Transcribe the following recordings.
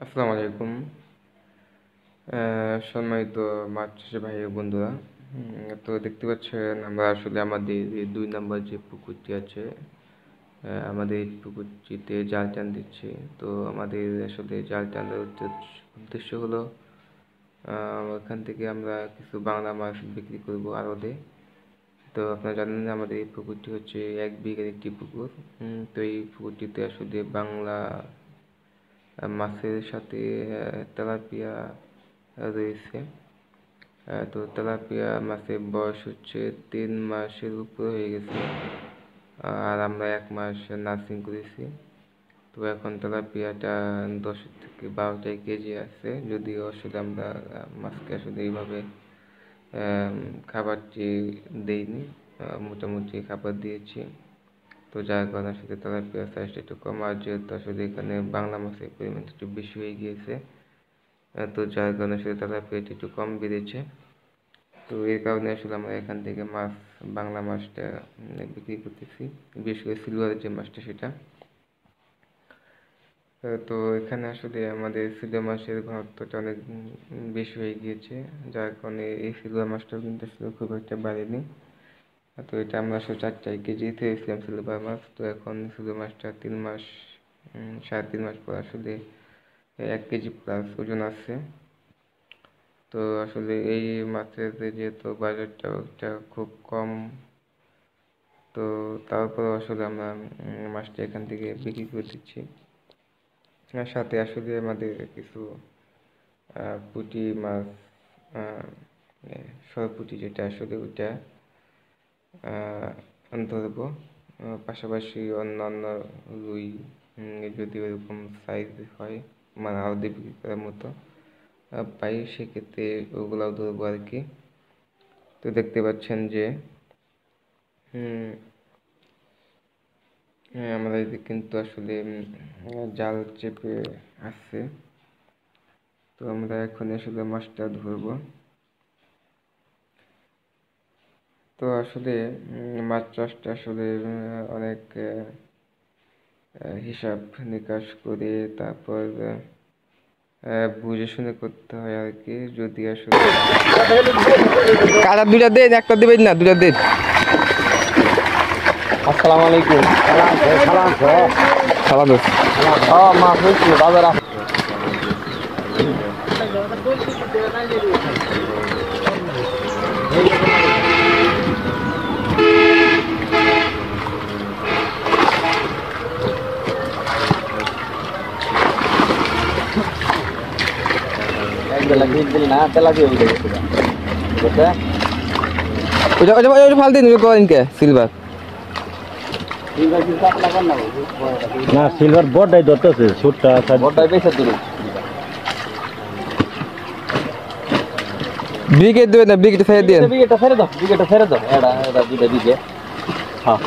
আসসালামু আলাইকুম। সম্মানিত মাছ চাষি ভাই ও বন্ধুরা, তো দেখতে পাচ্ছেন আমরা আসলে আমাদের এই ২ নাম্বার যে পুকুরটি আছে, আমাদের এই পুকুরটিতে জাল টান দিচ্ছি। তো আমাদের আসলে জাল টানার উদ্দেশ্য হলো ওখান থেকে আমরা কিছু বাংলা মাছ বিক্রি করব আড়তে। তো আপনারা জানেন যে আমাদের এই পুকুরটি হচ্ছে ১ বিঘার একটি পুকুর। তো এই পুকুরটিতে আসলে বাংলা মাছের সাথে তেলাপিয়া রয়েছে। তো তেলাপিয়া মাছের বয়স হচ্ছে ৩ মাসের উপরে হয়ে গেছে, আর আমরা ১ মাস নার্সিং করেছি। তো এখন তেলাপিয়াটা ১০ থেকে ১২ কেজি আছে, যদিও আসলে আমরা মাছকে আসলে এইভাবে খাবারটি দেইনি, মোটামুটি খাবার দিয়েছি। তো যার কারণে আসলে তেলাপিয়ার সাইজটা একটু কম, আর যেহেতু আসলে এখানে বাংলা মাছের পরিমাণটা একটু বেশি হয়ে গিয়েছে, তো যার কারণে আসলে তেলাপিয়াটা একটু কম বেড়েছে। তো এর কারণে আসলে আমরা এখান থেকে বাংলা মাছটা বিক্রি করতেছি, বিশেষ করে সিলভারের যে মাছটা সেটা। তো এখানে আসলে আমাদের সিলভার মাছের ঘনত্বটা অনেক বেশি হয়ে গিয়েছে, যার কারণে এই সিলভার মাছটাও কিন্তু আসলে খুব একটা বাড়েনি। তো এটা আমরা আসলে ৪ কেজি থেকেছিলাম সিলভার মাছ। তো এখন সিলভার মাছটা ৩ মাস ৩.৫ মাস পর আসলে ১ কেজি প্লাস ওজন আছে। তো আসলে এই মাছের যেহেতু বাজারটা খুব কম, তো তারপর আসলে আমরা মাছটা এখান থেকে বিক্রি করে দিচ্ছি। আর সাথে আসলে আমাদের কিছু পুঁটি মাছ, সরপুঁটি যেটা আসলে ওইটা ধরবো। পাশাপাশি অন্যান্য রুই, যদি ওইরকম সাইজ হয় মানে আড়তে বিক্রি করার মতো পাই, সেক্ষেত্রে ওগুলাও ধরবো আর কি। তো দেখতে পাচ্ছেন যে আমরা কিন্তু আসলে জাল চেপে আসছে। তো আমরা এখন আসলে মাছটা ধরবো। তো আসলে মাছ চাষটা আসলে অনেক হিসাব নিকাশ করে তারপর বুঝে শুনে করতে হয় আর কি। যদি আসলে কাটা দুইটা দেন, একটা দিবেন না, দুইটা দেন। আসসালামু আলাইকুম। সালাম দোষ। মাছ হয়েছে বাজার আছে। একবেলা ঠিক দিল না, তেলা দিয়ে উঠে গেছে। ওইটা ফাল দিন করেন কে সিলভার। না সিলভার বড়টাই ধরতেছে, ছোটটা বড়টাই বেশি দূর। বিকেট দেবেন না, বিকেট ফেলে দেন। বিকেটটা ছেড়ে দাও, বিকেটটা ছেড়ে দাও। এটা দুইটা বিকে। হ্যাঁ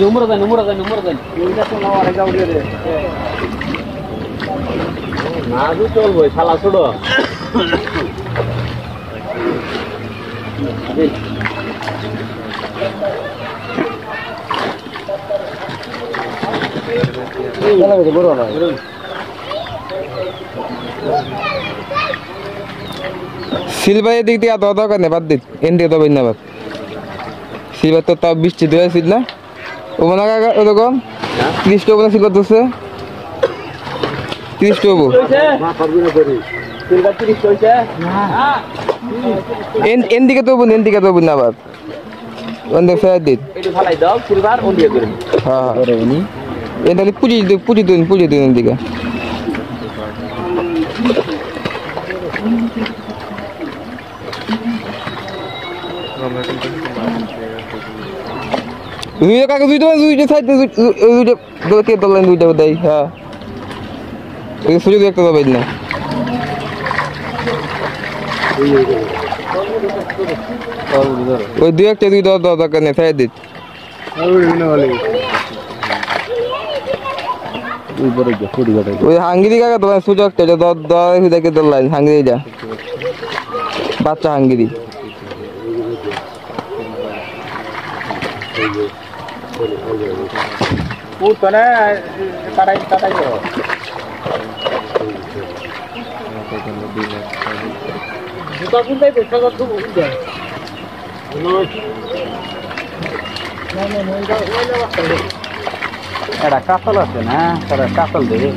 উমরা দেন। না দু চলবো শালা ছোড়ো। সিলভারের দিক দিয়ে দেওয়া দরকার নেই, বাদ দিন। এন দিয়ে দেবেন না, বাদ। সিলভার তো তাও ২০টি দেওয়া ছিল না ও মনে কাকা ওরকম ৩০ টাকা সিলভার ধরছে, ৩০ টাকা এন দিকে তো এন দিকে দেবেন না, বাদ। ওন দিয়ে ফেরত দিন। হ্যাঁ এন তাহলে পুজি দিন এন দিকে। আমরা কিন্তু দুইটা কাকা দুইটা সাইড দুইটা দলেন দুইটা দেয়। হ্যাঁ ওই সুযোগ একটা দেবেন না। ওই দুই একটা দুই দেওয়া দরকার নেই, ফেরত দিন। ওই হাঙ্গিরি কাকা তোমার সুযোগ একটা দেখে ধরলেন, হাঙ্গিরিটা বাচ্চা হাঙ্গিরি। পুতনে কাটাই করো জুতা কোনটাই দেখা করতে ভুল যায় এটা কাতল আছে না তারা কাতল দেবে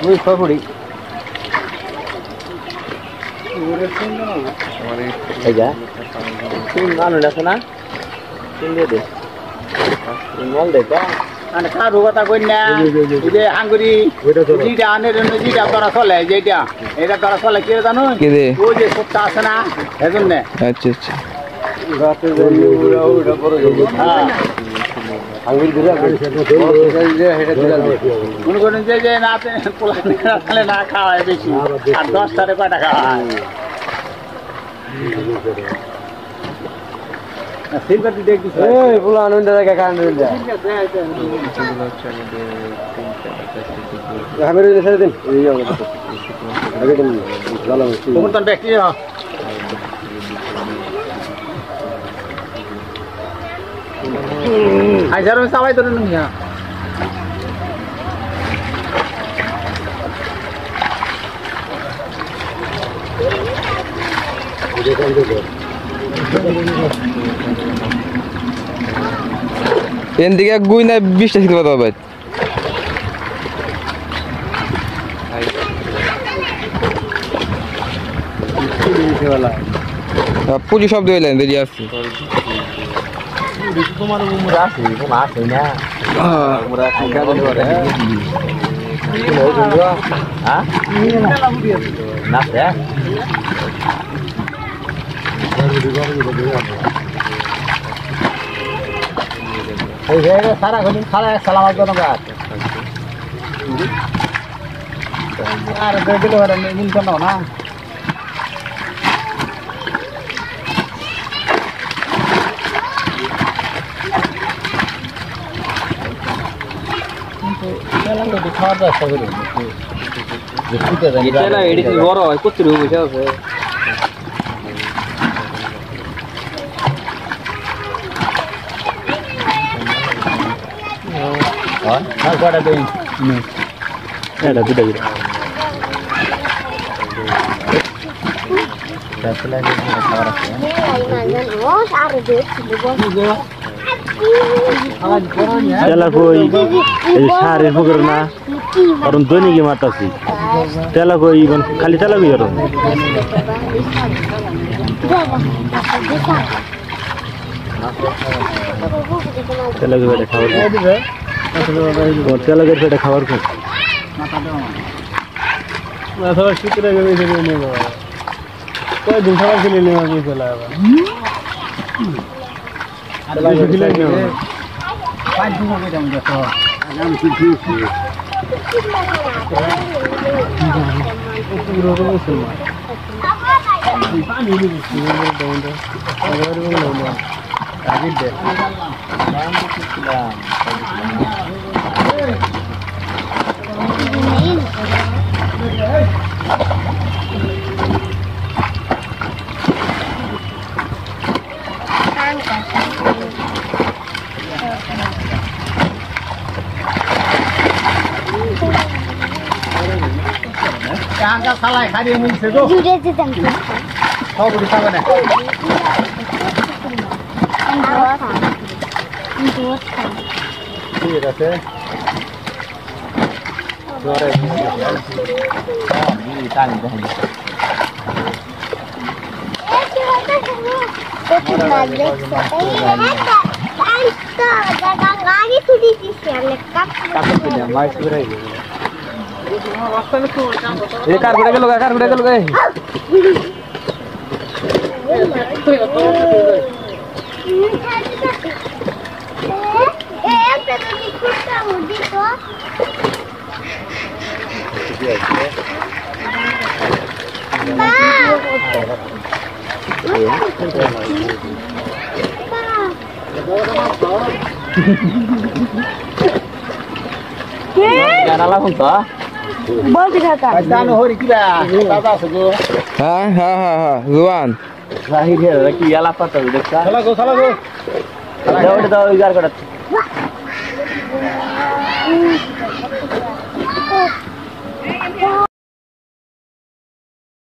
ওই সবড়ি এই যা তিন মানুষ আছে না তিন দিয়ে দে মল দে তো মানে কারু কথা কই না যে আঙ্গুরি যেটা আনের যেটা তোরা চলে যেটা এটা তোরা চলে কি জানো কি রে ওই যে সবটা আছে না এজন্য আচ্ছা আচ্ছা রাতে ওরা ওরা বড় হ্যাঁ আঙ্গুরি দিলা যে হেডে দিলা মনে করেন যে রাতে পোলা খালে না খাওয়ায় বেশি আর 10 টারে কয়টা খাওয়ায় সিলভার দি দেখ দিছে এই পোলা আনন্দ জায়গা কান রইল যা আমরা রে ছেড়ে দিন এই যাও আগে দিন ভালো তোমার তো ব্যক্তি না হাজার সবাই তো নিয়া এন দিকে গুই না 20টা শিখতে পারতো ভাই পুজি শব্দ হইলেন দেখি আসছি তোমার উমরা আছে না আছে না উমরা কাকা বলে হ্যাঁ না স্যার এই যে সারা ঘন্টা খালা সালাম ধন্যবাদ আর দিল আর মিল কেন না খাওয়া দাওয়া সব বড় হয় কত বুঝে আছে কটা দিন এটা দুটা দিন তেলা কই এই সারের পুকুর না কারণ দৈনিক মারতাছি তেলা কই খালি তেলা কই কারণ তেলা কই এটা খাবার তেলা কই এটা খাবার কই না সবাই সূত্রে গেছে নিয়ে যাবে কই দিন সবাই খেলে নিয়ে যাবে তেলা তেলা খেলে নিয়ে যাবে পাঁচ দিন হবে যেমন দেখো নাম কি Angka salah kali yang ini sego. Sudah sedang. Kau beri sama deh. Dua. Iya deh. Suara ini. Ini tadi dah. ये कार गुड़े के लोग Jangan langsung toh. বলতে থাকা জানো হরি কিবা দাদা আছে গো হ্যাঁ হ্যাঁ হ্যাঁ হ্যাঁ জোয়ান জাহির হে কি ইয়ালা পাতা দেখছা চলা গো দাও ওই গার করা